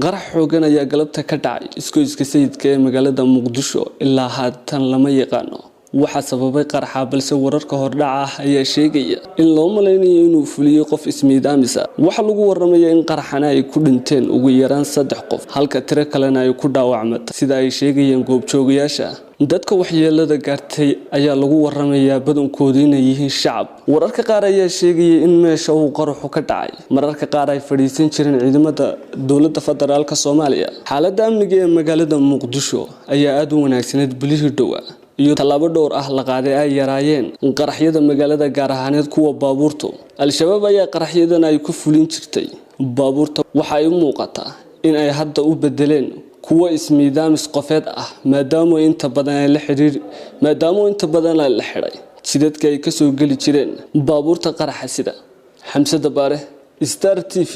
qarax xoogan ayaa galabta ka dhacay iska sayidka ee magaalada muqdiisho ilaa haatan lama yaqaano waxa sababay qaraxa balse wararka hordhaca ayaa sheegaya in loo maleynayo inuu fuliyo qof ismiidaamisa waxa lagu waramayaa in qaraxana ay ku dhinteen ugu yaraan 3 qof halka tiro kalena ay ku dhaawacmatay sida ay sheegayeen goobjoogayaasha dadka waxyeelada gaartay ayaa lagu waramayaa badankoodu inay yihiin shacab wararka qaar ayaa sheegaya in meesha uu qaraxu ka dhacay mararka qaar ay fadhiisan jireen ciidamada dawladda federaalka Soomaaliya xaaladda amniga ee magaalada muqdiisho ayaa aad u wanaagsaneed bilihii dhawaa iyo talaabo dhowr ah la qaaday ay yaraayeen qaraxyada magaalada gaar ahaaneed kuwa baabuurta al-shabaab ayaa qaraxyadan ay ku fulin jirtay baabuurta waxa ay muuqataa in ay hadda u bedeleen kuwa ismiidaamis qofeed ah maadaama inta badan la xiray sidadka ay ka soo gali jireen baabuurta qaraxa sida xamse dabare Star TV